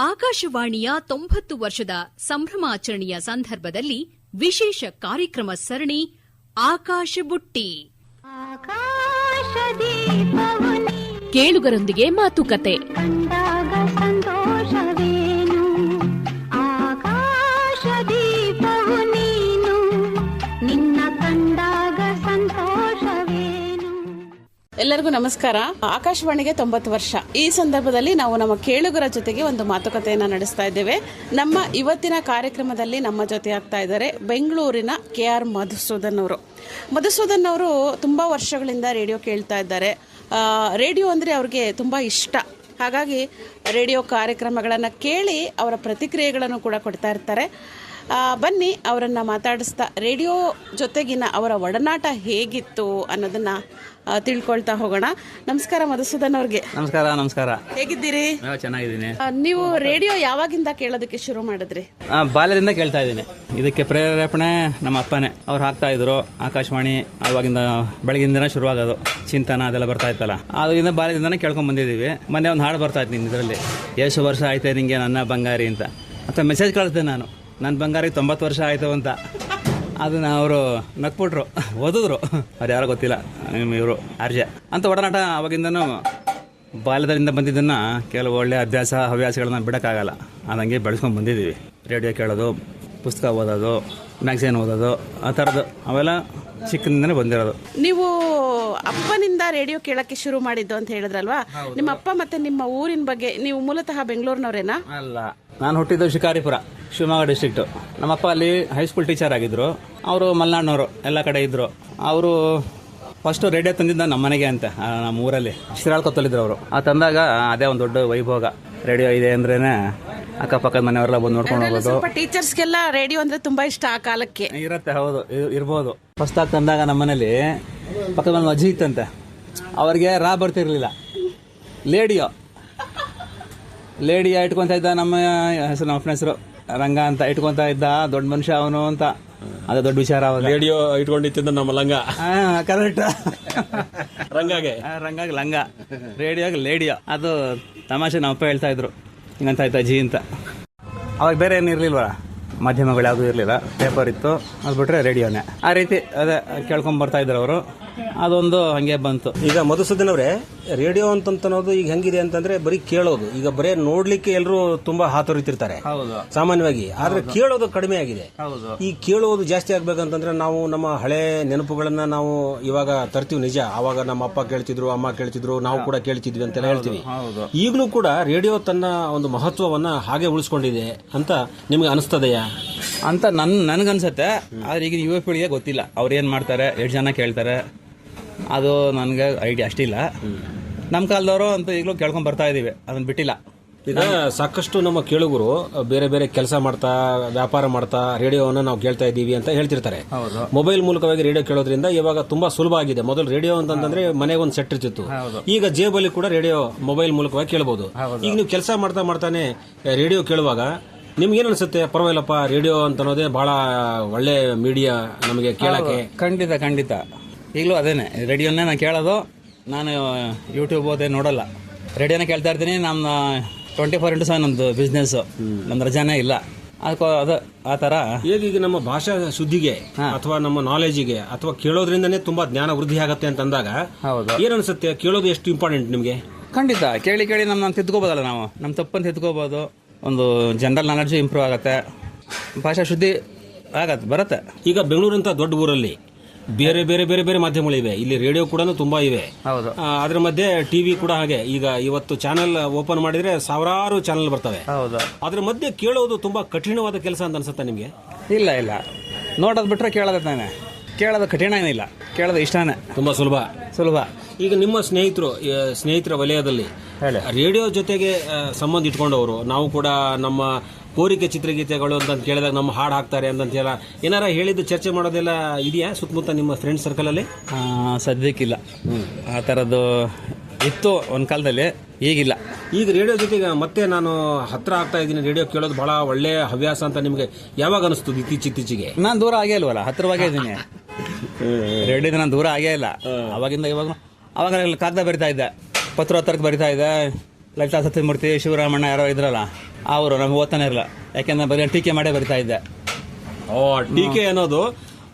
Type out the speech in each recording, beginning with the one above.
ಆಕಾಶವಾಣಿಯ 90 ವರ್ಷದ ಸಂಭ್ರಮಾಚರಣೆಯ ಸಂದರ್ಭದಲ್ಲಿ ವಿಶೇಷ ಕಾರ್ಯಕ್ರಮ ಸರಣಿ ಆಕಾಶ ಬುಟ್ಟಿ. ಕೇಳುಗರೊಂದಿಗೆ ಮಾತುಕತೆ. ಎಲ್ಲರಿಗೂ ನಮಸ್ಕಾರ. ಆಕಾಶವಾಣಿಗೆ 90 ವರ್ಷ. ಈ ಸಂದರ್ಭದಲ್ಲಿ ನಾವು ನಮ್ಮ ಕೇಳುಗರ ಜೊತೆಗೆ ಒಂದು ಮಾತುಕತೆಯನ್ನು ನಡೆಸ್ತಾ ಇದ್ದೇವೆ. ನಮ್ಮ ಇವತ್ತಿನ ಕಾರ್ಯಕ್ರಮದಲ್ಲಿ ನಮ್ಮ ಜೊತೆ ಆಗ್ತಾ ಇದ್ದಾರೆ ಬೆಂಗಳೂರಿನ KR ಮಧುಸೂದನ್ ಅವರು. ಮಧುಸೂದನ್ ಅವರು ತುಂಬ ವರ್ಷಗಳಿಂದ ರೇಡಿಯೋ ಕೇಳ್ತಾ ಇದ್ದಾರೆ. ರೇಡಿಯೋ ಅಂದರೆ ಅವ್ರಿಗೆ ತುಂಬ ಇಷ್ಟ. ಹಾಗಾಗಿ ರೇಡಿಯೋ ಕಾರ್ಯಕ್ರಮಗಳನ್ನು ಕೇಳಿ ಅವರ ಪ್ರತಿಕ್ರಿಯೆಗಳನ್ನು ಕೂಡ ಕೊಡ್ತಾ ಇರ್ತಾರೆ. ಬನ್ನಿ ಅವರನ್ನು ಮಾತಾಡಿಸ್ತಾ ರೇಡಿಯೋ ಜೊತೆಗಿನ ಅವರ ಒಡನಾಟ ಹೇಗಿತ್ತು ಅನ್ನೋದನ್ನು ತಿಳ್ಕೊಳ್ತಾ ಹೋಗೋಣ. ನಮಸ್ಕಾರ ಮಧುಸೂದನ್ ಅವ್ರಿಗೆ. ನಮಸ್ಕಾರ. ಹೇಗಿದ್ದೀರಿ? ಚೆನ್ನಾಗಿದ್ದೀನಿ. ನೀವು ರೇಡಿಯೋ ಯಾವಾಗಿಂದ ಕೇಳೋದಕ್ಕೆ ಶುರು ಮಾಡಿದ್ರಿ? ಬಾಲ್ಯದಿಂದ ಕೇಳ್ತಾ ಇದ್ದೀನಿ. ಇದಕ್ಕೆ ಪ್ರೇರೇಪಣೆ ನಮ್ಮ ಅಪ್ಪನೇ. ಅವ್ರು ಹಾಕ್ತಾ ಇದ್ರು ಆಕಾಶವಾಣಿ. ಅವಾಗಿಂದ ಬೆಳಗಿಂದನೇ ಶುರುವಾಗೋದು. ಚಿಂತನ ಅದೆಲ್ಲ ಬರ್ತಾ ಇತ್ತಲ್ಲ, ಅದರಿಂದ ಬಾಲ್ಯದಿಂದನೇ ಕೇಳ್ಕೊಂಡ್ ಬಂದಿದ್ದೀವಿ. ಮೊನ್ನೆ ಒಂದು ಹಾಡು ಬರ್ತಾ ಇತ್ತು ಇದರಲ್ಲಿ, ಎಷ್ಟು ವರ್ಷ ಆಯ್ತು ನಿಂಗೆ ನನ್ನ ಬಂಗಾರಿ ಅಂತ. ಅಥವಾ ಮೆಸೇಜ್ ಕಳಿಸ್ದೆ ನಾನು, ನನ್ನ ಬಂಗಾರಿಗೆ 90 ವರ್ಷ ಆಯಿತು ಅಂತ. ಅದನ್ನ ಅವರು ನಕ್ಬಿಟ್ರು, ಓದಿದ್ರು. ಅವ್ರು ಯಾರೋ ಗೊತ್ತಿಲ್ಲ, ಇವರು ಆರ್ಜೆ ಅಂತ. ಒಡನಾಟ ಅವಾಗಿಂದನೂ ಬಾಲ್ಯದಿಂದ ಬಂದಿದ್ದನ್ನು ಕೆಲವು ಒಳ್ಳೆ ಹವ್ಯಾಸಗಳನ್ನ ಬಿಡೋಕ್ಕಾಗಲ್ಲ, ಅದಂಗೆ ಬೆಳೆಸ್ಕೊಂಡು ಬಂದಿದ್ದೀವಿ. ರೇಡಿಯೋ ಕೇಳೋದು, ಪುಸ್ತಕ ಓದೋದು, ಮ್ಯಾಗ್ಝಿನ್ ಓದೋದು, ಆ ಥರದ್ದು ಅವೆಲ್ಲ ಚಿಕ್ಕದಿಂದನೇ ಬಂದಿರೋದು. ನೀವು ಅಪ್ಪನಿಂದ ರೇಡಿಯೋ ಕೇಳಕ್ಕೆ ಶುರು ಮಾಡಿದ್ದು ಅಂತ ಹೇಳಿದ್ರಲ್ವಾ? ನಿಮ್ಮ ಅಪ್ಪ ಮತ್ತೆ ನಿಮ್ಮ ಊರಿನ ಬಗ್ಗೆ, ನೀವು ಮೂಲತಃ ಬೆಂಗಳೂರಿನವರೇನಾ? ಅಲ್ಲ, ನಾನು ಹುಟ್ಟಿದ್ದು ಶಿಕಾರಿಪುರ, ಶಿವಮೊಗ್ಗ ಡಿಸ್ಟ್ರಿಕ್ಟು. ನಮ್ಮಪ್ಪ ಅಲ್ಲಿ ಹೈಸ್ಕೂಲ್ ಟೀಚರ್ ಆಗಿದ್ರು. ಅವರು ಮಲೆನಾಡಿನವರು, ಎಲ್ಲ ಕಡೆ ಇದ್ದರು. ಅವರು ಫಸ್ಟು ರೇಡಿಯೋ ತಂದಿದ್ದ ನಮ್ಮ ಮನೆಗೆ ಅಂತ, ನಮ್ಮ ಊರಲ್ಲಿ ಶಿರಾಳ್ಕೊತ್ತಲಿದ್ರು ಅವರು. ಆ ತಂದಾಗ ಅದೇ ಒಂದು ದೊಡ್ಡ ವೈಭೋಗ. ರೇಡಿಯೋ ಇದೆ ಅಂದ್ರೇನೆ ಅಕ್ಕಪಕ್ಕದ ಮನೆಯವರೆಲ್ಲ ಬಂದು ನೋಡ್ಕೊಂಡು ಹೋಗೋದು. ಟೀಚರ್ಸ್ಗೆಲ್ಲ ರೇಡಿಯೋ ಅಂದ್ರೆ ತುಂಬಾ ಇಷ್ಟ ಆ ಕಾಲಕ್ಕೆ. ಇರುತ್ತೆ, ಹೌದು, ಇರ್ಬೋದು. ಫಸ್ಟ್ ಆಗಿ ತಂದಾಗ ನಮ್ಮ ಮನೇಲಿ ಪಕ್ಕದ ಮನೆ ಅಜ್ಜಿ ಇತ್ತಂತೆ. ಅವ್ರಿಗೆ ಬರ್ತಿರ್ಲಿಲ್ಲ. ಲೇಡಿಯೋ ಇಟ್ಕೊಂತ ಇದ್ದ. ನಮ್ಮ ಅಪ್ಪನ ಹೆಸರು ರಂಗ ಅಂತ ಇಟ್ಕೊಂತ ಇದ್ದ. ದೊಡ್ಡ ಮನುಷ್ಯ ಅವನು ಅಂತ, ಅದೇ ದೊಡ್ಡ ವಿಚಾರ. ರೇಡಿಯೋ ಇಟ್ಕೊಂಡಿತ್ತಿದ್ದ ನಮ್ಮ ಲಂಗ. ಕರೆಕ್ಟ್. ರಂಗಾಗೆ ಲಂಗ, ರೇಡಿಯೋಗೆ ಲೇಡಿಯೋ. ಅದು ತಮಾಷೆ ನಮ್ಮಪ್ಪ ಹೇಳ್ತಾ ಇದ್ರು, ಹಿಂಗಂತ ಆಯ್ತಾ ಅಜ್ಜಿ ಅಂತ. ಅವಾಗ ಬೇರೆ ಏನು ಇರ್ಲಿಲ್ವ, ಮಾಧ್ಯಮಗಳು ಯಾವುದೂ ಇರಲಿಲ್ಲ. ಪೇಪರ್ ಇತ್ತು, ಅದು ಬಿಟ್ರೆ ರೇಡಿಯೋನೇ. ಆ ರೀತಿ ಅದೇ ಕೇಳ್ಕೊಂಡ್ ಬರ್ತಾ ಇದ್ರು ಅವರು. ಅದೊಂದು ಹಂಗೆ ಬಂತು. ಈಗ ಮಧುಸೂದನ್ ಅವರೇ, ರೇಡಿಯೋ ಅಂತನ್ನೋದು ಈಗ ಹೆಂಗಿದೆ ಅಂತಂದ್ರೆ ಬರೀ ಕೇಳೋದು. ಈಗ ಬರೀ ನೋಡ್ಲಿಕ್ಕೆ ಎಲ್ಲರೂ ತುಂಬಾ ಹಾತೊರಿತಿರ್ತಾರೆ ಸಾಮಾನ್ಯವಾಗಿ, ಆದ್ರೆ ಕೇಳೋದು ಕಡಿಮೆ ಆಗಿದೆ. ಈ ಕೇಳೋದು ಜಾಸ್ತಿ ಆಗ್ಬೇಕಂತಂದ್ರೆ ನಾವು ನಮ್ಮ ಹಳೆ ನೆನಪುಗಳನ್ನ ನಾವು ಇವಾಗ ತರ್ತೀವಿ. ನಿಜ, ಅವಾಗ ನಮ್ಮ ಅಪ್ಪ ಕೇಳ್ತಿದ್ರು, ಅಮ್ಮ ಕೇಳ್ತಿದ್ರು, ನಾವು ಕೂಡ ಕೇಳ್ತಿದ್ವಿ ಅಂತೆಲ್ಲ ಹೇಳ್ತೀವಿ. ಈಗಲೂ ಕೂಡ ರೇಡಿಯೋ ತನ್ನ ಒಂದು ಮಹತ್ವವನ್ನ ಹಾಗೆ ಉಳಿಸ್ಕೊಂಡಿದೆ ಅಂತ ನಿಮ್ಗೆ ಅನಿಸ್ತದೆಯಾ ಅಂತ ನನ್ಗನ್ಸತ್ತೆ. ಆದ್ರೆ ಈಗ ಯುವ ಪೀಳಿಗೆ ಗೊತ್ತಿಲ್ಲ, ಅವ್ರು ಏನ್ ಮಾಡ್ತಾರೆ, ಎಷ್ಟು ಜನ ಕೇಳ್ತಾರೆ, ಅದು ನನಗೆ ಐಡಿಯಾ ಅಷ್ಟಿಲ್ಲ. ನಮ್ಮ ಕಾಲದವರು ಅಂತ ಈಗಲೂ ಕೇಳ್ಕೊಂಡ್ ಬರ್ತಾ ಇದೀವಿ, ಅದನ್ನ ಬಿಟ್ಟಿಲ್ಲ. ಈಗ ಸಾಕಷ್ಟು ನಮ್ಮ ಕೇಳುಗರು ಬೇರೆ ಬೇರೆ ಕೆಲಸ ಮಾಡ್ತಾ, ವ್ಯಾಪಾರ ಮಾಡ್ತಾ ರೇಡಿಯೋವನ್ನು ನಾವು ಕೇಳ್ತಾ ಇದ್ದೀವಿ ಅಂತ ಹೇಳ್ತಿರ್ತಾರೆ. ಮೊಬೈಲ್ ಮೂಲಕವಾಗಿ ರೇಡಿಯೋ ಕೇಳೋದ್ರಿಂದ ಇವಾಗ ತುಂಬಾ ಸುಲಭ ಆಗಿದೆ. ಮೊದಲು ರೇಡಿಯೋ ಅಂತಂದ್ರೆ ಮನೆಗೆ ಒಂದು ಸೆಟ್ ಇರ್ತಿತ್ತು. ಈಗ ಜೇಬಲ್ಲಿ ಕೂಡ ರೇಡಿಯೋ ಮೊಬೈಲ್ ಮೂಲಕವಾಗಿ ಕೇಳಬಹುದು. ಈಗ ನೀವು ಕೆಲಸ ಮಾಡ್ತಾನೆ ರೇಡಿಯೋ ಕೇಳುವಾಗ ನಿಮ್ಗೇನು ಅನ್ಸುತ್ತೆ? ಪರವಾಗಿಲ್ಲಪ್ಪ, ರೇಡಿಯೋ ಅಂತ ಅನ್ನೋದೇ ಬಹಳ ಒಳ್ಳೆ ಮೀಡಿಯಾ ನಮಗೆ ಕೇಳಕ್ಕೆ. ಖಂಡಿತ ಈಗಲೂ ಅದೇನೆ, ರೇಡಿಯೋನೇ ನಾನು ಕೇಳೋದು. ನಾನು ಯೂಟ್ಯೂಬ್ ಓದೇ ನೋಡಲ್ಲ, ರೇಡಿಯೋನೇ ಕೇಳ್ತಾ ಇರ್ತೀನಿ. ನಮ್ಮ 24x7 ನಮ್ದು ಬಿಸ್ನೆಸ್, ನಮ್ಮ ರಜಾನೇ ಇಲ್ಲ. ಅದು ಆ ಥರ. ಈಗ ನಮ್ಮ ಭಾಷಾ ಶುದ್ಧಿಗೆ ಅಥವಾ ನಮ್ಮ ನಾಲೆಜಿಗೆ ಅಥವಾ ಕೇಳೋದ್ರಿಂದನೇ ತುಂಬಾ ಜ್ಞಾನ ವೃದ್ಧಿ ಆಗುತ್ತೆ ಅಂತಂದಾಗ ಏನ್ ಅನ್ಸುತ್ತೆ? ಕೇಳೋದು ಎಷ್ಟು ಇಂಪಾರ್ಟೆಂಟ್ ನಿಮ್ಗೆ? ಖಂಡಿತ ಕೇಳಿ ನಮ್ಮ ತಿದ್ಕೋಬೋದಲ್ಲ, ನಾವು ನಮ್ಮ ತಪ್ಪನ್ನು ತಿದ್ಕೋಬಹುದು. ಒಂದು ಜನರಲ್ ನಾಲೆಡ್ಜ್ ಇಂಪ್ರೂವ್ ಆಗುತ್ತೆ, ಭಾಷಾ ಶುದ್ಧಿ ಬರುತ್ತೆ. ಈಗ ಬೆಂಗಳೂರಂತ ದೊಡ್ಡ ಊರಲ್ಲಿ ಬೇರೆ ಬೇರೆ ಬೇರೆ ಬೇರೆ ಮಾಧ್ಯಮಗಳಿವೆ. ಇಲ್ಲಿ ರೇಡಿಯೋ ಕೂಡ ತುಂಬಾ ಇವೆ. ಅದ್ರ ಮಧ್ಯೆ ಟಿವಿ ಕೂಡ ಹಾಗೆ. ಈಗ ಇವತ್ತು ಚಾನೆಲ್ ಓಪನ್ ಮಾಡಿದ್ರೆ ಸಾವಿರಾರು ಚಾನೆಲ್ ಬರ್ತವೆ. ಅದ್ರ ಮಧ್ಯೆ ಕೇಳೋದು ತುಂಬಾ ಕಠಿಣವಾದ ಕೆಲಸ ಅಂತ ಅನ್ಸುತ್ತೆ ನಿಮ್ಗೆ? ಇಲ್ಲ, ನೋಡೋದು ಬಿಟ್ರೆ ಕೇಳೋದು ತಾನೆ. ಕೇಳೋದು ಕಠಿಣ ಏನಿಲ್ಲ, ಕೇಳೋದು ಇಷ್ಟನೇ, ತುಂಬಾ ಸುಲಭ. ಈಗ ನಿಮ್ಮ ಸ್ನೇಹಿತರ ವಲಯದಲ್ಲಿ ರೇಡಿಯೋ ಜೊತೆಗೆ ಸಂಬಂಧ ಇಟ್ಕೊಂಡವರು, ನಾವು ಕೂಡ ನಮ್ಮ ಕೋರಿಕೆ ಚಿತ್ರಗೀತೆಗಳು ಅಂತ ಕೇಳಿದಾಗ ನಮ್ಮ ಹಾಡು ಹಾಕ್ತಾರೆ ಅಂತಂತೆಲ್ಲ ಏನಾರ ಹೇಳಿದ್ದು ಚರ್ಚೆ ಮಾಡೋದೆಲ್ಲ ಇದೆಯಾ ಸುತ್ತಮುತ್ತ ನಿಮ್ಮ ಫ್ರೆಂಡ್ ಸರ್ಕಲ್ ಅಲ್ಲಿ? ಸದ್ಯಕ್ಕಿಲ್ಲ. ಆ ಥರದ್ದು ಇತ್ತು ಒಂದು ಕಾಲದಲ್ಲಿ, ಈಗಿಲ್ಲ. ಈಗ ರೇಡಿಯೋ ಜೊತೆಗೆ ಮತ್ತೆ ನಾನು ಹತ್ರ ಆಗ್ತಾ ಇದ್ದೀನಿ, ರೇಡಿಯೋ ಕೇಳೋದು ಬಹಳ ಒಳ್ಳೆ ಹವ್ಯಾಸ ಅಂತ ನಿಮ್ಗೆ ಯಾವಾಗ ಅನಿಸ್ತು? ಇತ್ತೀಚೆಗೆ ನಾನು ದೂರ ಆಗೇ ಇಲ್ವಲ್ಲ, ಹತ್ರವಾಗೇ ಇದ್ದೀನಿ. ರೇಡಿಯೋದ ನಾನು ದೂರ ಆಗೇ ಇಲ್ಲ. ಅವಾಗಿಂದ ಅವಾಗ ಕಾಗದ ಬರಿತಾ ಇದ್ದೆ, ಪತ್ರ ಬರಿತಾ ಇದ್ದೆ, ಲಲಿತಾ ಸತ್ಯಮೂರ್ತಿ, ಶಿವರಾಮಣ್ಣ ಯಾರೋ ಇದ್ರಲ್ಲ, ಅವರು ನಮ್ಗೆ ಓದ್ತಾನೆ ಇರಲ್ಲ. ಯಾಕೆಂದ್ರೆ ಬರೀ ಟೀಕೆ ಮಾಡೇ ಬರಿತಾ ಇದ್ದೆ. ಟೀಕೆ ಅನ್ನೋದು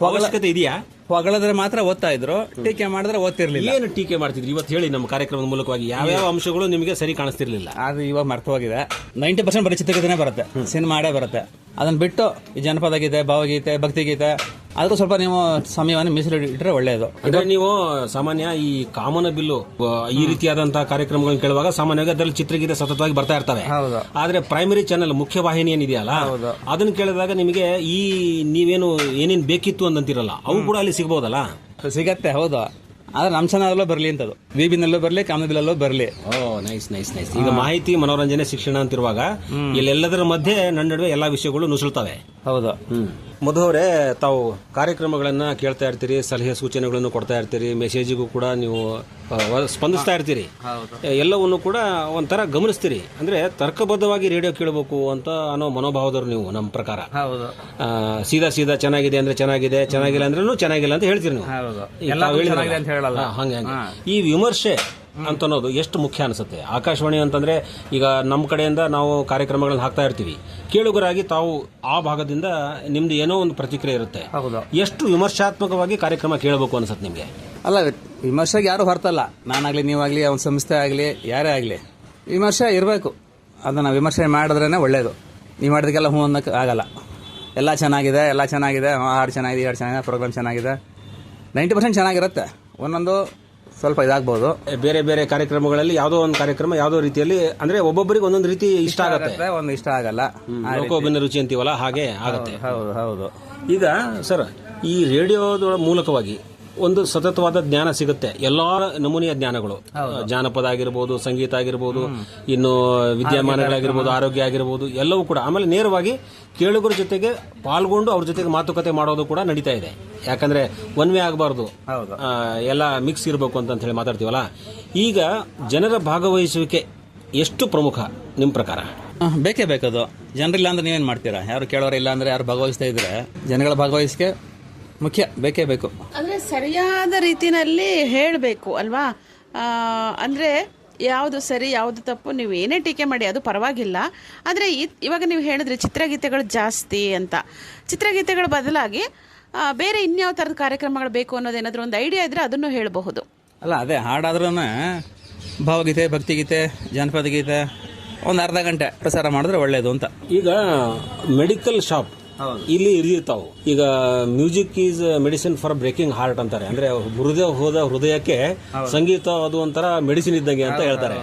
ಅವಶ್ಯಕತೆ ಇದೆಯಾ? ಹೊಗಳಿದ್ರೆ ಮಾತ್ರ ಓದ್ತಾ ಇದ್ರು, ಟೀಕೆ ಮಾಡಿದ್ರೆ ಓದ್ತಿರ್ಲಿಲ್ಲ. ಏನು ಟೀಕೆ ಮಾಡ್ತಿದ್ರಿ ಇವತ್ತು ಹೇಳಿ ನಮ್ಮ ಕಾರ್ಯಕ್ರಮದ ಮೂಲಕವಾಗಿ? ಯಾವ್ಯಾವ ಅಂಶಗಳು ನಿಮಗೆ ಸರಿ ಕಾಣಿಸ್ತಿರ್ಲಿಲ್ಲ? ಅದು ಇವಾಗ ಮರ್ತು ಹೋಗಿದೆ. 90% ಬರೀ ಚಿತ್ರಗೀತೆನೇ ಬರುತ್ತೆ, ಸಿನಿಮಾ ಹಾಡೇ ಬರುತ್ತೆ. ಅದನ್ನ ಬಿಟ್ಟು ಈ ಜನಪದ ಗೀತೆ, ಭಾವಗೀತೆ, ಭಕ್ತಿಗೀತೆ ಅದಕ್ಕೂ ಸ್ವಲ್ಪ ನೀವು ಸಮಯವನ್ನು ಮೀಸಲಿಟ್ಟರೆ ಒಳ್ಳೆಯದು. ಅಂದ್ರೆ ನೀವು ಸಾಮಾನ್ಯ ಈ ಕಾಮನ ಬಿಲ್ಲು ಈ ರೀತಿಯಾದಂತಹ ಕಾರ್ಯಕ್ರಮಗಳನ್ನ ಕೇಳುವಾಗ ಸಾಮಾನ್ಯವಾಗಿ ಅದರಲ್ಲಿ ಚಿತ್ರಗೀತೆ ಸತತವಾಗಿ ಬರ್ತಾ ಇರ್ತವೆ. ಆದ್ರೆ ಪ್ರೈಮರಿ ಚಾನೆಲ್ ಮುಖ್ಯ ವಾಹಿನಿ ಏನಿದೆಯಲ್ಲ, ಅದನ್ನ ಕೇಳಿದಾಗ ನಿಮಗೆ ಈ ನೀವೇನು ಏನೇನ್ ಬೇಕಿತ್ತು ಅಂತಿರಲ್ಲ, ಅವು ಕೂಡ ಅಲ್ಲಿ ಸಿಗಬಹುದಲ್ಲ? ಸಿಗತ್ತೆ, ಹೌದು. ಆದ್ರೆ ನಮ್ಮ ಚಾನಲ್ಲೂ ಬರಲಿ ಅಂತದು, ವಿಬಿನಲ್ಲೂ ಬರಲಿ, ಕಾಮನಬಿಲ್ಲಲ್ಲೂ ಬರಲಿ. Nice nice nice. ಈಗ ಮಾಹಿತಿ, ಮನೋರಂಜನೆ, ಶಿಕ್ಷಣ ಅಂತಿರುವಾಗ ಇಲ್ಲೆಲ್ಲದರ ಮಧ್ಯೆ ನನ್ನ ನಡುವೆ ಎಲ್ಲಾ ವಿಷಯಗಳು ನುಸುಳ್ತವೆ. ಹೌದು. ಮಧು ಅವರೇ, ತಾವು ಕಾರ್ಯಕ್ರಮಗಳನ್ನ ಕೇಳ್ತಾ ಇರ್ತೀರಿ, ಸಲಹೆ ಸೂಚನೆಗಳನ್ನು ಕೊಡ್ತಾ ಇರ್ತೀರಿ, ಮೆಸೇಜಿಗೂ ಕೂಡ ನೀವು ಸ್ಪಂದಿಸ್ತಾ ಇರ್ತೀರಿ, ಎಲ್ಲವನ್ನು ಕೂಡ ಒಂಥರ ಗಮನಿಸ್ತೀರಿ. ಅಂದ್ರೆ ತರ್ಕಬದ್ಧವಾಗಿ ರೇಡಿಯೋ ಕೇಳಬೇಕು ಅಂತ ಅನ್ನೋ ಮನೋಭಾವದವರು ನೀವು, ನಮ್ಮ ಪ್ರಕಾರ. ಸೀದಾ ಸೀದಾ ಚೆನ್ನಾಗಿದೆ ಅಂದ್ರೆ ಚೆನ್ನಾಗಿದೆ, ಚೆನ್ನಾಗಿಲ್ಲ ಅಂದ್ರೂ ಚೆನ್ನಾಗಿಲ್ಲ ಅಂತ ಹೇಳ್ತೀರಿ ನೀವು. ಹಂಗೆ ಈ ವಿಮರ್ಶೆ ಅಂತ ಅನ್ನೋದು ಎಷ್ಟು ಮುಖ್ಯ ಅನಿಸುತ್ತೆ? ಆಕಾಶವಾಣಿ ಅಂತಂದ್ರೆ ಈಗ ನಮ್ಮ ಕಡೆಯಿಂದ ನಾವು ಕಾರ್ಯಕ್ರಮಗಳನ್ನ ಹಾಕ್ತಾ ಇರ್ತೀವಿ, ಕೇಳುಗರಾಗಿ ತಾವು ಆ ಭಾಗದಿಂದ ನಿಮ್ದು ಏನೋ ಒಂದು ಪ್ರತಿಕ್ರಿಯೆ ಇರುತ್ತೆ. ಎಷ್ಟು ವಿಮರ್ಶಾತ್ಮಕವಾಗಿ ಕಾರ್ಯಕ್ರಮ ಕೇಳಬೇಕು ಅನ್ಸುತ್ತೆ ನಿಮ್ಗೆ? ಅಲ್ಲ, ವಿಮರ್ಶೆಗೆ ಯಾರು ಹೊರತಲ್ಲ, ನಾನಾಗ್ಲಿ, ನೀವಾಗ್ಲಿ, ಅವನ ಸಂಸ್ಥೆ ಆಗಲಿ, ಯಾರೇ ಆಗಲಿ, ವಿಮರ್ಶೆ ಇರಬೇಕು. ಅದನ್ನ ವಿಮರ್ಶೆ ಮಾಡಿದ್ರೇನೆ ಒಳ್ಳೇದು. ನೀವು ಮಾಡಿದಕ್ಕೆಲ್ಲ ಹ್ಞೂ ಅನ್ನೋಕೆ ಆಗಲ್ಲ. ಎಲ್ಲ ಚೆನ್ನಾಗಿದೆ, ಹಾಡು ಚೆನ್ನಾಗಿದೆ, ಈ ಹಾಡು ಚೆನ್ನಾಗಿದೆ, ಪ್ರೋಗ್ರಾಮ್ ಚೆನ್ನಾಗಿದೆ, 90% ಚೆನ್ನಾಗಿರುತ್ತೆ. ಒಂದೊಂದು ಸ್ವಲ್ಪ ಇದಾಗಬಹುದು. ಬೇರೆ ಬೇರೆ ಕಾರ್ಯಕ್ರಮಗಳಲ್ಲಿ ಯಾವುದೋ ಒಂದು ಕಾರ್ಯಕ್ರಮ ಯಾವುದೋ ರೀತಿಯಲ್ಲಿ, ಅಂದ್ರೆ ಒಬ್ಬೊಬ್ಬರಿಗೆ ಒಂದೊಂದು ರೀತಿ ಇಷ್ಟ ಆಗುತ್ತೆ, ಒಂದು ಇಷ್ಟ ಆಗಲ್ಲ. ಲೋಕೋಭಿನ್ನ ರುಚಿ ಅಂತೀವಲ್ಲ, ಹಾಗೆ ಆಗುತ್ತೆ. ಹೌದು. ಈಗ ಸರ್, ಈ ರೇಡಿಯೋದ ಮೂಲಕವಾಗಿ ಒಂದು ಸತತವಾದ ಜ್ಞಾನ ಸಿಗುತ್ತೆ, ಎಲ್ಲಾ ನಮೂನೆಯ ಜ್ಞಾನಗಳು, ಜಾನಪದ ಆಗಿರ್ಬೋದು, ಸಂಗೀತ ಆಗಿರ್ಬೋದು, ಇನ್ನು ವಿದ್ಯಮಾನಗಳಾಗಿರ್ಬೋದು, ಆರೋಗ್ಯ ಆಗಿರ್ಬೋದು, ಎಲ್ಲವೂ ಕೂಡ. ಆಮೇಲೆ ನೇರವಾಗಿ ಕೇಳುಗರ ಜೊತೆಗೆ ಪಾಲ್ಗೊಂಡು ಅವ್ರ ಜೊತೆಗೆ ಮಾತುಕತೆ ಮಾಡೋದು ಕೂಡ ನಡೀತಾ ಇದೆ. ಯಾಕಂದ್ರೆ ಒನ್ ವೇ ಆಗಬಾರ್ದು, ಎಲ್ಲ ಮಿಕ್ಸ್ ಇರಬೇಕು ಅಂತ ಹೇಳಿ ಮಾತಾಡ್ತೀವಲ್ಲ. ಈಗ ಜನರ ಭಾಗವಹಿಸುವಿಕೆ ಎಷ್ಟು ಪ್ರಮುಖ ನಿಮ್ಮ ಪ್ರಕಾರ? ಬೇಕೇ ಬೇಕದು. ಜನರಿಲ್ಲ ಅಂದ್ರೆ ನೀವೇನ್ ಮಾಡ್ತೀರಾ? ಯಾರು ಕೇಳೋರಿಲ್ಲ ಅಂದ್ರೆ, ಯಾರು ಭಾಗವಹಿಸ್ತಾ ಇದ್ರೆ ಜನಗಳ ಭಾಗವಹಿಸಿಕೆ ಮುಖ್ಯ, ಬೇಕೇ ಬೇಕು. ಅಂದ್ರೆ ಸರಿಯಾದ ರೀತಿನಲ್ಲಿ ಹೇಳಬೇಕು ಅಲ್ವಾ? ಅಂದ್ರೆ ಯಾವುದು ಸರಿ, ಯಾವುದು ತಪ್ಪು, ನೀವು ಏನೇ ಟೀಕೆ ಮಾಡಿ ಅದು ಪರವಾಗಿಲ್ಲ. ಆದರೆ ಇವಾಗ ನೀವು ಹೇಳಿದ್ರಿ ಚಿತ್ರಗೀತೆಗಳು ಜಾಸ್ತಿ ಅಂತ. ಚಿತ್ರಗೀತೆಗಳ ಬದಲಾಗಿ ಬೇರೆ ಇನ್ಯಾವ ಥರದ ಕಾರ್ಯಕ್ರಮಗಳು ಬೇಕು ಅನ್ನೋದೇನಾದರೂ ಒಂದು ಐಡಿಯಾ ಇದ್ರೆ ಅದನ್ನು ಹೇಳಬಹುದು. ಅಲ್ಲ, ಅದೇ ಹಾಡಾದ್ರೂ ಭಾವಗೀತೆ, ಭಕ್ತಿಗೀತೆ, ಜಾನಪದ ಗೀತೆ ಒಂದು ಅರ್ಧ ಗಂಟೆ ಪ್ರಸಾರ ಮಾಡಿದ್ರೆ ಒಳ್ಳೇದು ಅಂತ. ಈಗ ಮೆಡಿಕಲ್ ಶಾಪ್ ಇಲ್ಲಿ ಇರ್ತಾವು. ಈಗ music is medicine for breaking heart ಅಂತಾರೆ. ಅಂದ್ರೆ ಹೋದ ಹೃದಯಕ್ಕೆ ಸಂಗೀತ ಅದು ಒಂಥರ ಮೆಡಿಸಿನ್ ಇದ್ದಂಗೆ ಅಂತ ಹೇಳ್ತಾರೆ.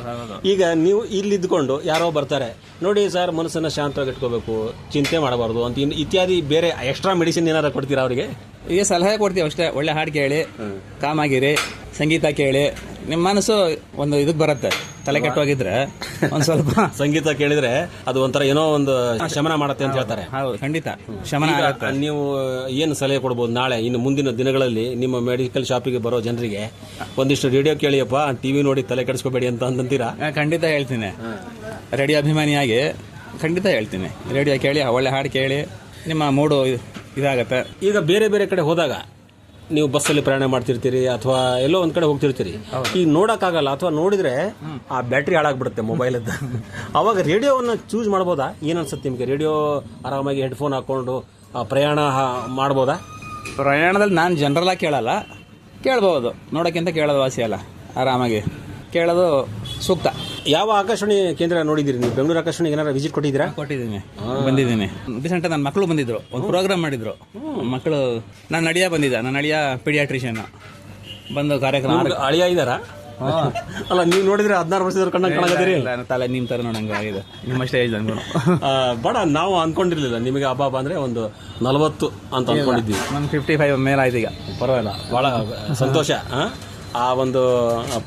ಈಗ ನೀವು ಇಲ್ಲಿ ಇದ್ಕೊಂಡು ಯಾರೋ ಬರ್ತಾರೆ, ನೋಡಿ ಸರ್, ಮನಸ್ಸನ್ನ ಶಾಂತವಾಗಿ ಇಟ್ಕೋಬೇಕು, ಚಿಂತೆ ಮಾಡಬಾರ್ದು ಅಂತ ಇತ್ಯಾದಿ ಬೇರೆ ಎಕ್ಸ್ಟ್ರಾ ಮೆಡಿಸಿನ್ ಏನಾರ ಕೊಡ್ತೀರಾ ಅವರಿಗೆ? ಈಗ ಸಲಹೆ ಕೊಡ್ತೀವಿ ಅಷ್ಟೇ. ಒಳ್ಳೆ ಹಾಡು ಕೇಳಿ, ಕಾಮಾಗಿರಿ, ಸಂಗೀತ ಕೇಳಿ, ನಿಮ್ಮ ಮನಸ್ಸು ಒಂದು ಇದಕ್ಕೆ ಬರುತ್ತೆ. ತಲೆ ಕೆಟ್ಟೋಗಿದ್ರೆ ಒಂದ್ ಸ್ವಲ್ಪ ಸಂಗೀತ ಕೇಳಿದ್ರೆ ಅದು ಒಂಥರ ಏನೋ ಒಂದು ಶಮನ ಮಾಡುತ್ತೆ ಅಂತ ಹೇಳ್ತಾರೆ. ಹೌದು, ಖಂಡಿತ ಶಮನ ಆಗುತ್ತೆ. ನೀವು ಏನು ಸಲಹೆ ಕೊಡ್ಬೋದು ನಾಳೆ ಇನ್ನು ಮುಂದಿನ ದಿನಗಳಲ್ಲಿ ನಿಮ್ಮ ಮೆಡಿಕಲ್ ಶಾಪಿಗೆ ಬರೋ ಜನರಿಗೆ? ಒಂದಿಷ್ಟು ರೇಡಿಯೋ ಕೇಳಿಯಪ್ಪ, ಟಿವಿ ನೋಡಿ ತಲೆ ಕೆಡಿಸ್ಕೋಬೇಡಿ ಅಂತೀರಾ? ಖಂಡಿತ ಹೇಳ್ತೀನಿ. ರೇಡಿಯೋ ಅಭಿಮಾನಿಯಾಗಿ ಖಂಡಿತ ಹೇಳ್ತೀನಿ. ರೇಡಿಯೋ ಕೇಳಿ, ಒಳ್ಳೆ ಹಾಡು ಕೇಳಿ, ನಿಮ್ಮ ಮೂಡು ಇದಾಗತ್ತೆ. ಈಗ ಬೇರೆ ಬೇರೆ ಕಡೆ ಹೋದಾಗ ನೀವು ಬಸ್ಸಲ್ಲಿ ಪ್ರಯಾಣ ಮಾಡ್ತಿರ್ತೀರಿ ಅಥವಾ ಎಲ್ಲೋ ಒಂದ್ ಕಡೆ ಹೋಗ್ತಿರ್ತೀರಿ, ಈಗ ನೋಡಕ್ಕಾಗಲ್ಲ ಅಥವಾ ನೋಡಿದ್ರೆ ಆ ಬ್ಯಾಟ್ರಿ ಹಾಳಾಗ್ಬಿಡುತ್ತೆ ಮೊಬೈಲ್. ಅವಾಗ ರೇಡಿಯೋವನ್ನ ಚೂಸ್ ಮಾಡ್ಬೋದಾ? ಏನ್ ಅನ್ಸುತ್ತೆ ನಿಮ್ಗೆ? ರೇಡಿಯೋ ಆರಾಮಾಗಿ ಹೆಡ್ಫೋನ್ ಹಾಕೊಂಡು ಪ್ರಯಾಣ ಮಾಡ್ಬೋದಾ? ಪ್ರಯಾಣದಲ್ಲಿ ನಾನು ಜನರಲ್ ಆಗಿ ಕೇಳಲ್ಲ, ಕೇಳ್ಬಹುದು. ನೋಡೋಕ್ಕಿಂತ ಕೇಳೋದು ವಾಸಿ ಅಲ್ಲ, ಆರಾಮಾಗಿ ಕೇಳೋದು ಸೂಕ್ತ. ಯಾವ ಆಕಾಶವಾಣಿ ಕೇಂದ್ರ ನೋಡಿದಿರಿ ನೀವು? ಬೆಂಗಳೂರು ಆಕಾಶವಾಣಿ ಏನಾರ ವಿಸಿಟ್ ಕೊಟ್ಟಿದ್ದೀರಾ? ಕೊಟ್ಟಿದ್ದೀನಿ, ಬಂದಿದ್ದೀನಿ. ರೀಸೆಂಟ್ ನನ್ನ ಮಕ್ಕಳು ಬಂದಿದ್ರು, ಒಂದು ಪ್ರೋಗ್ರಾಮ್ ಮಾಡಿದ್ರು ಮಕ್ಕಳು. ನಾನು ಅಳಿಯ ಬಂದಿದ್ದ, ನನ್ನ ಅಳಿಯ ಪೀಡಿಯಾಟ್ರಿಷಿಯನ್ ಬಂದು ಕಾರ್ಯಕ್ರಮ. ಅಳಿಯ ಇದ್ದಾರಾ? ಅಲ್ಲ, ನೀವು ನೋಡಿದ್ರೆ 16 ವರ್ಷದವ್ರ ಕಾಣಗತ್ತೀರಿ. ತಲೆ ನಿಮ್ ತರ ನೋಡಂಗ ಆಗಿದೆ, ನಿಮ್ಮಷ್ಟೇ ಏಜ್ ಅನ್ಕೊಂಡು. ಬಡ ನಾವು ಅನ್ಕೊಂಡಿರ್ಲಿಲ್ಲ ನಿಮಗೆ ಹಬ್ಬ ಅಂದ್ರೆ ಒಂದು 40 ಅಂತ ಅನ್ಕೊಂಡಿದ್ವಿ. ನನ್ 55 ಮೇಲಾಯ್ತು ಈಗ. ಪರವಾಗಿಲ್ಲ, ಬಹಳ ಸಂತೋಷ. ಆ ಒಂದು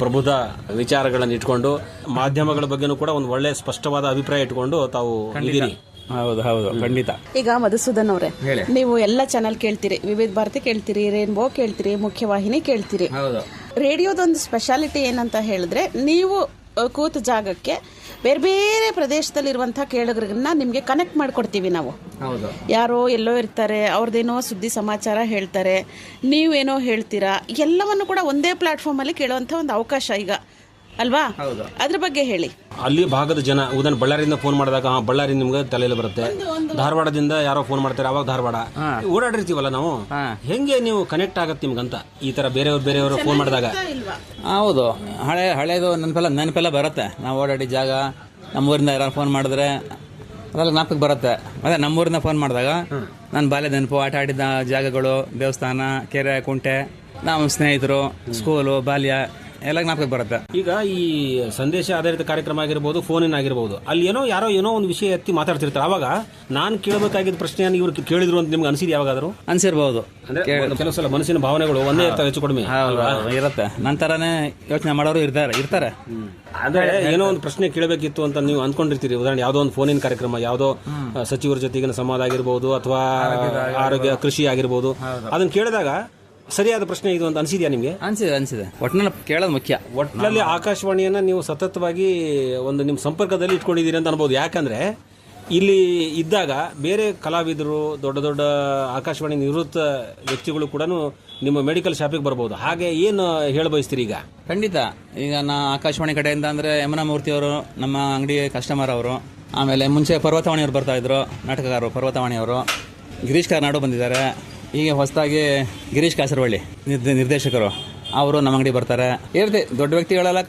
ಪ್ರಬುದ್ಧ ವಿಚಾರಗಳನ್ನು ಇಟ್ಕೊಂಡು ಮಾಧ್ಯಮಗಳ ಬಗ್ಗೆನೂ ಕೂಡ ಒಂದು ಒಳ್ಳೆ ಸ್ಪಷ್ಟವಾದ ಅಭಿಪ್ರಾಯ ಇಟ್ಕೊಂಡು ತಾವು ಇದ್ದೀರಿ. ಹೌದು ಹೌದು, ಖಂಡಿತ. ಈಗ ಮಧುಸೂದನ್ ಅವರೇ, ನೀವು ಎಲ್ಲ ಚಾನೆಲ್ ಕೇಳ್ತೀರಿ, ವಿವಿಧ ಭಾರತಿ ಕೇಳ್ತೀರಿ, ರೇನ್ಬೋ ಕೇಳ್ತೀರಿ, ಮುಖ್ಯವಾಹಿನಿ ಕೇಳ್ತೀರಿ. ರೇಡಿಯೋದೊಂದು ಸ್ಪೆಷಾಲಿಟಿ ಏನಂತ ಹೇಳಿದ್ರೆ, ನೀವು ಕೂತ ಜಾಗಕ್ಕೆ ಬೇರೆ ಬೇರೆ ಪ್ರದೇಶದಲ್ಲಿರುವಂತಹ ಕೇಳುಗರನ್ನ ನಿಮಗೆ ಕನೆಕ್ಟ್ ಮಾಡಿಕೊಡ್ತೀವಿ ನಾವು. ಯಾರೋ ಎಲ್ಲೋ ಇರ್ತಾರೆ, ಅವ್ರದ್ದೇನೋ ಸುದ್ದಿ ಸಮಾಚಾರ ಹೇಳ್ತಾರೆ, ನೀವೇನೋ ಹೇಳ್ತೀರಾ, ಎಲ್ಲವನ್ನು ಕೂಡ ಒಂದೇ ಪ್ಲಾಟ್ಫಾರ್ಮ್ ಅಲ್ಲಿ ಕೇಳುವಂತ ಒಂದು ಅವಕಾಶ ಈಗ ಅಲ್ವಾ? ಅದ್ರ ಬಗ್ಗೆ ಹೇಳಿ. ಅಲ್ಲಿ ಭಾಗದ ಜನ ಉದಾಹರಣೆ ಬಳ್ಳಾರಿಯಿಂದ ಫೋನ್ ಮಾಡಿದಾಗ ಬಳ್ಳಾರಿ ನಿಮ್ಗೆ ತಲೆಯಲ್ಲಿ ಬರುತ್ತೆ, ಧಾರವಾಡದಿಂದ ಯಾರೋ ಫೋನ್ ಮಾಡ್ತಾರೆ ಅವಾಗ ಧಾರವಾಡ ಓಡಾಡಿರ್ತೀವಲ್ಲ ನಾವು, ಹೆಂಗೆ ನೀವು ಕನೆಕ್ಟ್ ಆಗತ್ತೆ ನಿಮ್ಗಂತ ಈ ತರ ಬೇರೆಯವರು ಫೋನ್ ಮಾಡಿದಾಗ? ಹೌದು, ಹಳೇದು ನೆನಪೆಲ್ಲ ಬರುತ್ತೆ. ನಾವು ಓಡಾಡಿ ಜಾಗ, ನಮ್ಮೂರಿಂದ ಯಾರು ಫೋನ್ ಮಾಡಿದ್ರೆ ಅದೆಲ್ಲ ಜ್ಞಾಪಕ ಬರುತ್ತೆ. ಅದೇ ನಮ್ಮೂರಿಂದ ಫೋನ್ ಮಾಡಿದಾಗ ನಾನು ಬಾಲ್ಯ ನೆನಪು, ಆಟ ಆಡಿದ ಜಾಗಗಳು, ದೇವಸ್ಥಾನ, ಕೆರೆ, ಕುಂಟೆ, ನಮ್ಮ ಸ್ನೇಹಿತರು, ಸ್ಕೂಲು, ಬಾಲ್ಯ ಎಲ್ಲ ಜ್ಞಾಪಕ ಬರುತ್ತೆ. ಈಗ ಈ ಸಂದೇಶ ಆಧಾರಿತ ಕಾರ್ಯಕ್ರಮ ಆಗಿರ್ಬೋದು, ಫೋನಿನ ಆಗಿರ್ಬೋದು, ಅಲ್ಲಿ ಯಾರೋ ಒಂದು ವಿಷಯ ಎತ್ತಿ ಮಾತಾಡ್ತಿರ್ತಾರೆ. ಅವಾಗ ನಾನು ಕೇಳಬೇಕಾಗಿದ್ದ ಪ್ರಶ್ನೆಯನ್ನು ಇವ್ರು ಕೇಳಿದ್ರು ಅಂತ ನಿಮ್ಗೆ ಅನಿಸಿದ್ ಯಾವಾಗಾದ್ರು? ಅನ್ಸಿರ್ಬಹುದು. ಅಂದ್ರೆ ಕೆಲವು ಸಲ ಮನಸ್ಸಿನ ಭಾವನೆಗಳು ಒಂದೇ ಇರ್ತಾವೆ, ಹೆಚ್ಚು ಕಡಿಮೆ ಇರುತ್ತೆ. ನಂತರನೇ ಯೋಚನೆ ಮಾಡೋರು ಇರ್ತಾರೆ. ಅಂದ್ರೆ ಏನೋ ಒಂದು ಪ್ರಶ್ನೆ ಕೇಳಬೇಕಿತ್ತು ಅಂತ ನೀವು ಅನ್ಕೊಂಡಿರ್ತೀರಿ. ಉದಾಹರಣೆ ಯಾವುದೋ ಒಂದು ಫೋನಿನ ಕಾರ್ಯಕ್ರಮ, ಯಾವುದೋ ಸಚಿವರ ಜೊತೆಗಿನ ಸಂವಾದ ಆಗಿರ್ಬೋದು, ಅಥವಾ ಆರೋಗ್ಯ, ಕೃಷಿ ಆಗಿರ್ಬೋದು, ಅದನ್ನ ಕೇಳಿದಾಗ ಸರಿಯಾದ ಪ್ರಶ್ನೆ ಇದು ಅಂತ ಅನ್ಸಿದ್ಯಾ ನಿಮ್ಗೆ? ಅನ್ಸಿದೆ. ಒಟ್ಟಿನಲ್ಲಿ ಕೇಳೋದು ಮುಖ್ಯ. ಒಟ್ಟಿನಲ್ಲಿ ಆಕಾಶವಾಣಿಯನ್ನ ನೀವು ಸತತವಾಗಿ ಒಂದು ನಿಮ್ಮ ಸಂಪರ್ಕದಲ್ಲಿ ಇಟ್ಕೊಂಡಿದ್ದೀರಿ ಅಂತ ಅನ್ಬೋದು. ಯಾಕಂದ್ರೆ ಇಲ್ಲಿ ಇದ್ದಾಗ ಬೇರೆ ಕಲಾವಿದರು, ದೊಡ್ಡ ದೊಡ್ಡ ಆಕಾಶವಾಣಿ ನಿವೃತ್ತ ವ್ಯಕ್ತಿಗಳು ಕೂಡ ನಿಮ್ಮ ಮೆಡಿಕಲ್ ಶಾಪಿಗೆ ಬರ್ಬೋದು. ಹಾಗೆ ಏನು ಹೇಳ ಬಯಸ್ತೀರಿ ಈಗ? ಖಂಡಿತ. ಈಗ ನಾ ಆಕಾಶವಾಣಿ ಕಡೆಯಿಂದ ಅಂದ್ರೆ ಯಮುನಾ ಮೂರ್ತಿ ಅವರು ನಮ್ಮ ಅಂಗಡಿ ಕಸ್ಟಮರ್ ಅವರು. ಆಮೇಲೆ ಮುಂಚೆ ಪರ್ವತವಾಣಿಯವರು ಬರ್ತಾ ಇದ್ರು, ನಾಟಕಗಾರರು ಪರ್ವತವಾಣಿಯವರು. ಗಿರೀಶ್ ಕಾರ್ನಾಡು ಬಂದಿದ್ದಾರೆ. ಈಗ ಹೊಸದಾಗಿ ಗಿರೀಶ್ ಕಾಸರವಳ್ಳಿ ನಿರ್ದೇಶಕರು, ಅವರು ನಮ್ಮ ಅಂಗಡಿ ಬರ್ತಾರೆ. ಇರುತ್ತೆ, ದೊಡ್ಡ ವ್ಯಕ್ತಿಗಳೆಲ್ಲ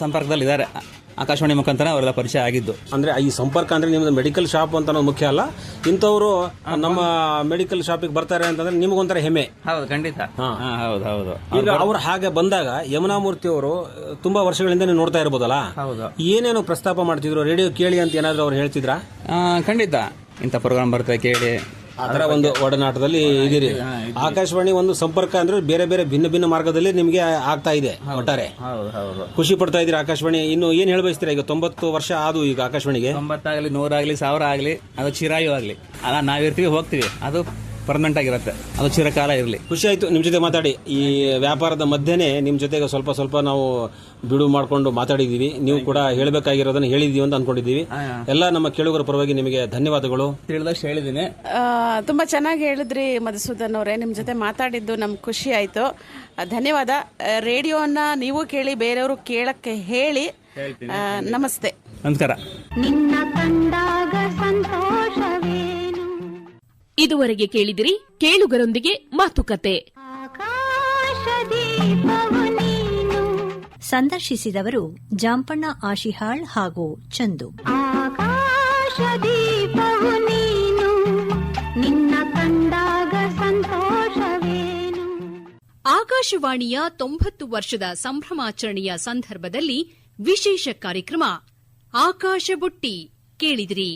ಸಂಪರ್ಕದಲ್ಲಿ ಇದ್ದಾರೆ. ಆಕಾಶವಾಣಿ ಮುಖಾಂತರ ಅವರೆಲ್ಲ ಪರಿಚಯ ಆಗಿದ್ದು. ಅಂದ್ರೆ ಈ ಸಂಪರ್ಕ ಅಂದ್ರೆ ನಿಮ್ದು ಮೆಡಿಕಲ್ ಶಾಪ್ ಅಂತ ಅನ್ನೋದು ಮುಖ್ಯ ಅಲ್ಲ, ಇಂಥವ್ರು ನಮ್ಮ ಮೆಡಿಕಲ್ ಶಾಪಿಗೆ ಬರ್ತಾರೆ ಅಂತಂದ್ರೆ ನಿಮಗೊಂಥರ ಹೆಮ್ಮೆ. ಹೌದು, ಖಂಡಿತ. ಹೌದು. ಈಗ ಅವ್ರು ಹಾಗೆ ಬಂದಾಗ ಯಮುನಾ ಮೂರ್ತಿ ಅವರು ತುಂಬಾ ವರ್ಷಗಳಿಂದ ನೀವು ನೋಡ್ತಾ ಇರ್ಬೋದಲ್ಲ, ಏನೇನು ಪ್ರಸ್ತಾಪ ಮಾಡ್ತಿದ್ರು? ರೇಡಿಯೋ ಕೇಳಿ ಅಂತ ಏನಾದ್ರು ಅವ್ರು ಹೇಳ್ತಿದ್ರಾ? ಖಂಡಿತ, ಇಂಥ ಪ್ರೋಗ್ರಾಮ್ ಬರುತ್ತೆ ಕೇಳಿ, ಅದರ ಒಂದು ಒಡನಾಟದಲ್ಲಿ ಇದೀರಿ. ಆಕಾಶವಾಣಿ ಒಂದು ಸಂಪರ್ಕ ಅಂದ್ರೆ ಬೇರೆ ಬೇರೆ ಭಿನ್ನ ಮಾರ್ಗದಲ್ಲಿ ನಿಮ್ಗೆ ಆಗ್ತಾ ಇದೆ. ಒಟ್ಟಾರೆ ಖುಷಿ ಪಡ್ತಾ ಇದ್ದೀರಿ. ಆಕಾಶವಾಣಿ ಇನ್ನು ಏನ್ ಹೇಳ್ಬಯಸ್ತೀರಾ? ಈಗ 90 ವರ್ಷ ಆದು ಈಗ ಆಕಾಶವಾಣಿಗೆ. 90 ಆಗಲಿ, 100 ಆಗಲಿ, 1000 ಆಗಲಿ, ಅದು ಚಿರಾಯು ಆಗಲಿ, ನಾವಿರ್ತೀವಿ, ಹೋಗ್ತೀವಿ, ಅದು ಪರ್ಮನೆಂಟ್ ಆಗಿರುತ್ತೆ, ಅದು ಚಿರಕಾಲ ಇರಲಿ. ಖುಷಿ ಆಯ್ತು ನಿಮ್ ಜೊತೆ ಮಾತಾಡಿ. ಈ ವ್ಯಾಪಾರದ ಮಧ್ಯೆನೆ ನಿಮ್ ಜೊತೆಗೆ ಸ್ವಲ್ಪ ನಾವು ಬಿಡು ಮಾಡ್ಕೊಂಡು ಮಾತಾಡಿದೀವಿ. ನೀವು ಕೂಡ ಹೇಳಬೇಕಾಗಿರೋದನ್ನ ಹೇಳಿದೀವಿ ಅಂತ ಅನ್ಕೊಂಡಿದ್ದೀವಿ. ಎಲ್ಲ ನಮ್ಮ ಕೇಳುಗರ ಪರವಾಗಿ ನಿಮಗೆ ಧನ್ಯವಾದಗಳು. ತಿಳಿದಷ್ಟು ಹೇಳಿದ್ದೀನಿ. ತುಂಬಾ ಚೆನ್ನಾಗಿ ಹೇಳಿದ್ರಿ ಮಧುಸೂದನ್ ಅವರೇ. ನಿಮ್ ಜೊತೆ ಮಾತಾಡಿದ್ದು ನಮ್ಗೆ ಖುಷಿ ಆಯ್ತು. ಧನ್ಯವಾದ. ರೇಡಿಯೋನ ನೀವು ಕೇಳಿ, ಬೇರೆಯವರು ಕೇಳಕ್ಕೆ ಹೇಳಿ. ನಮಸ್ತೆ. ನಮಸ್ಕಾರ. ನಿನ್ನ ಕಂಡಾಗ ಸಂತೋಷವೇನು. ಇದುವರೆಗೆ ಕೇಳಿದಿರಿ ಕೇಳುಗರೊಂದಿಗೆ ಮಾತುಕತೆ. ಆಕಾಶದೀಪವು ನೀನು. ಸಂದರ್ಶಿಸಿದವರು ಜಾಂಪಣ್ಣ ಆಶಿಹಾಳ್ ಹಾಗೂ ಚಂದು. ಆಕಾಶದೀಪವು ನೀನು, ನಿನ್ನ ಕಂಡಾಗ ಸಂತೋಷವೇನು. ಆಕಾಶವಾಣಿಯ 90 ವರ್ಷದ ಸಂಭ್ರಮಾಚರಣೆಯ ಸಂದರ್ಭದಲ್ಲಿ ವಿಶೇಷ ಕಾರ್ಯಕ್ರಮ ಆಕಾಶ ಬುಟ್ಟಿ ಕೇಳಿದಿರಿ.